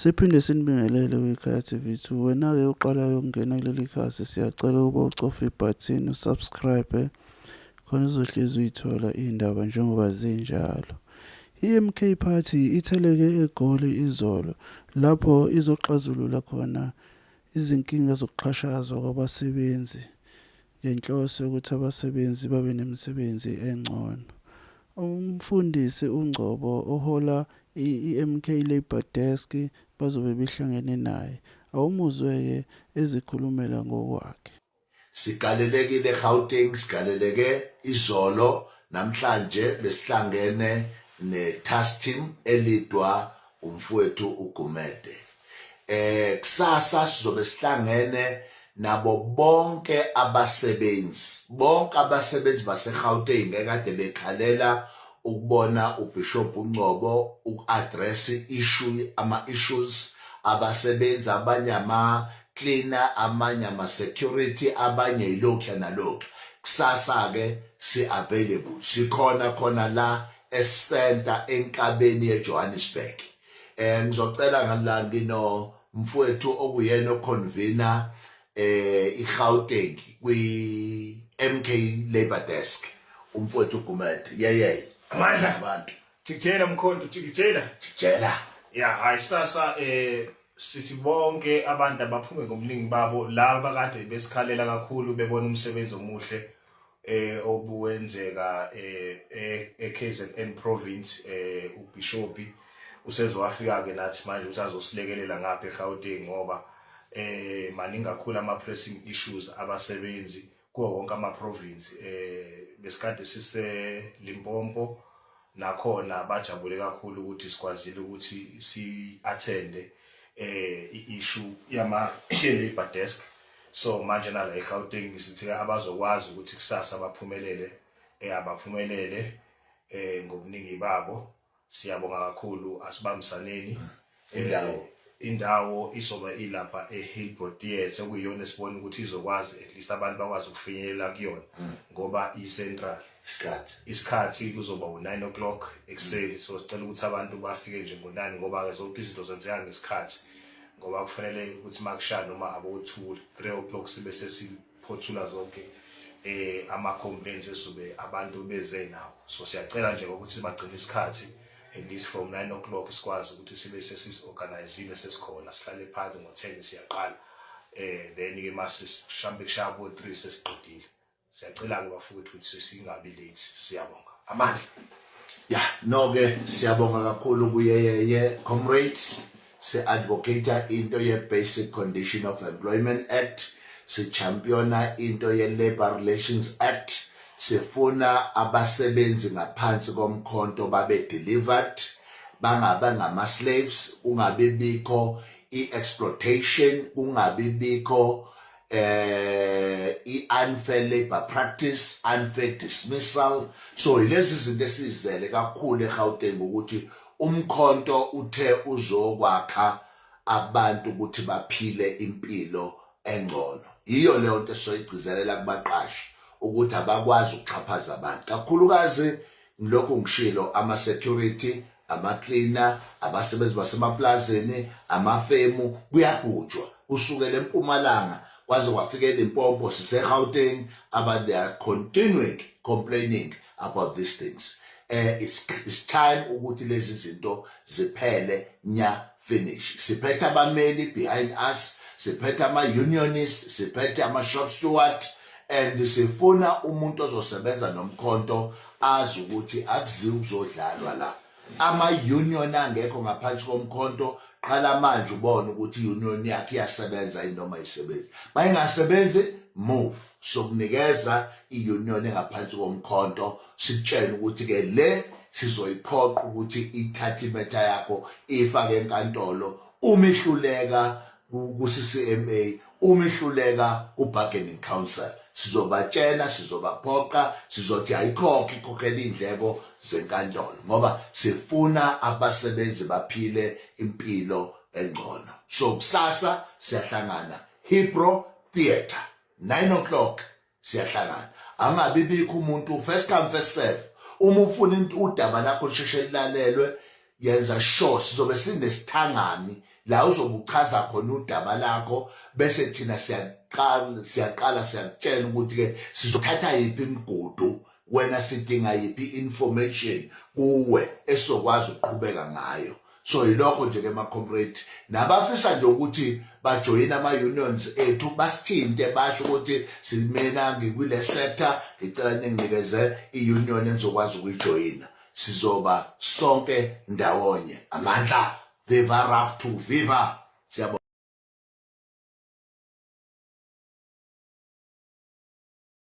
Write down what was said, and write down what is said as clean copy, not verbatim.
Siphinde sinibingelele kwikhaya TV2. Wena-ke uqalayo ukungena kuleli khasi, siyacela ukuba ucofe ibhathini usubscribe khona uzohlezi uyithola iy'ndaba njengoba zinjalo. I-MK Party itheleke eGoli izolo lapho izoxazulula khona izinkinga zokuxhashazwa kwabasebenzi ngenhloso yokuthi abasebenzi babe nemisebenzi engcono. Umfundisi uNgcobo ohola i-MK Labour Desk bazobe behlangene naye. Awumuzwe-ke ezikhulumela ngokwakhe. Sigalelekile eGauteng, sigaleleke izolo. Namhlanje besihlangene ne-task team elidwa umfowethu uGumede. Kusasa sizobe sihlangene nabo bonke abasebenzi baseGauteng ekade bekhalela ukubona uBishop uNgcobo uku-address ama-issues abasebenzi, abanye ama-cleaner, abanye ama-security, abanye yilokhu nalokhu. Kusasa-ke si-available, sikhona khona la esenta enkabeni yeJohannesburg. Ngizocela ngala ngino mfowethu okuyena oconvener iGauteng kwi-MK Labour Desk, umfowethu uGumede. Yeye amandla abantu tikitela mkhonto tikitela ya hayi sasa sithi bonke abantu abaphume ngomningi babo laba kade besikhalela kakhulu bebona umsebenzi omuhle obuwenzeka eKZN province. uBishop usezowafika ke nathi manje usazosilekelela ngapha eGauteng ngoba maningi kakhulu ama-pressing issues abasebenzi kuwo wonke ama-province. Besikade sise Limpopo nakhona bajabule kakhulu ukuthi sikwazile ukuthi si-attende i-issue yama-Labour Desk. So manje nala eGauteng sithi abazokwazi ukuthi kusasa baphumelele ngobuningi babo. Siyabonga kakhulu, asibambisaneni. Indawo isoba ilapha eHillbrow Theatre okuyiyona esibona ukuthi izokwazi at least abantu bakwazi ukufinyelela kuyona ngoba i-central isikhathi kuzoba u9 o'clock ekuseni. So sicela ukuthi abantu bafike nje ngo9 ngoba zonke izinto zenzeka ngesikhathi, ngoba kufanele ukuthi makushaya noma abo2 3 o'clock sibe sesiphothula zonke ama-complaints esube abantu beze nawo. So siyacela nje ukuthi bagcine isikhathi at least from 9 o'clock sikwazi ukuthi sibe sesis-organizile sesikhona, sihlale phansi ngo10 siyaqala. Then-ke masishambe kushaya 3 sesiqedile. Siyacela-ke bafowethu ukuthi singabi late. Siyabonga amandla. No-ke siyabonga kakhulu kuyeyeye comrades. Si-advocate into ye-Basic Condition of Employment Act, si-championa into ye-Labour Relations Act. Sifuna abasebenzi ngaphansi komkhonto babe delivered, bangabe ngama-slaves, kungabi bikho i-exploitation, kungabi bikho i-unfair labor practice, unfair dismissal. So lezi zinto esizele kakhulu eGauteng ukuthi umkhonto uthe uzokwakha abantu ukuthi baphile impilo engcono. Yiyo leyo nto soyigcizelela kubaqashi ukuthi abakwazi ukuxhaphaza abantu, kakhulukazi ngilokho ngishilo ama-security, ama-cleaner, abasebenzi basemaplazini, amafemu. Kuyagujwa kusukela eMpumalanga kwaze kwafika eLimpopo, siseGauteng, but they are continuing complaining about these things. It's time ukuthi lezi zinto ziphele finish. Siphethe abameli behind us, siphethe ama-unionists, siphethe ama-shop steward, and sifuna umuntu ozosebenza nomkhonto azi ukuthi akuziwe ukuzodlalwa la. Ama-union angekho ngaphansi komkhonto, qala manje ubone ukuthi i-union yakhe iyasebenza noma ayisebenzi. Mayingasebenzi, move. Sokunikeza i-union engaphansi komkhonto, sitshela ukuthi ke le sizoyiphoqa ukuthi ikhathimeta yakho ifake enkantolo. Umihluleka ku-CCMA, umihluleka ku-bargaining council, sizobatshela, sizobaphoqa, sizothi ayikhokhe ikhokhela indleko zenkantolo ngoba sifuna abasebenzi baphile impilo engcono. So kusasa siyahlangana Hillbrow Theatre 9 o'clock siyahlangana. Angabi bikho umuntu, first come first serve. Uma ufuna udaba lakho lisheshe lilalelwe, yenza sure sizobe sinesithangami la uzobuchaza khona udaba lakho bese thina siyaqala siyakutshela ukuthi ke sizothatha yiphi imigudu wena sidinga yiphi information kuwe esokwazi ukuqhubeka ngayo. So yilokho nje ke ma comrade nabafisa nje ukuthi bajoin ama unions ethu basithinte basho ukuthi simena ngikule sector ngicela ninginikeze iunion engizokwazi ukuyijoina sizoba sonke ndawonye amandla viva rap to viva.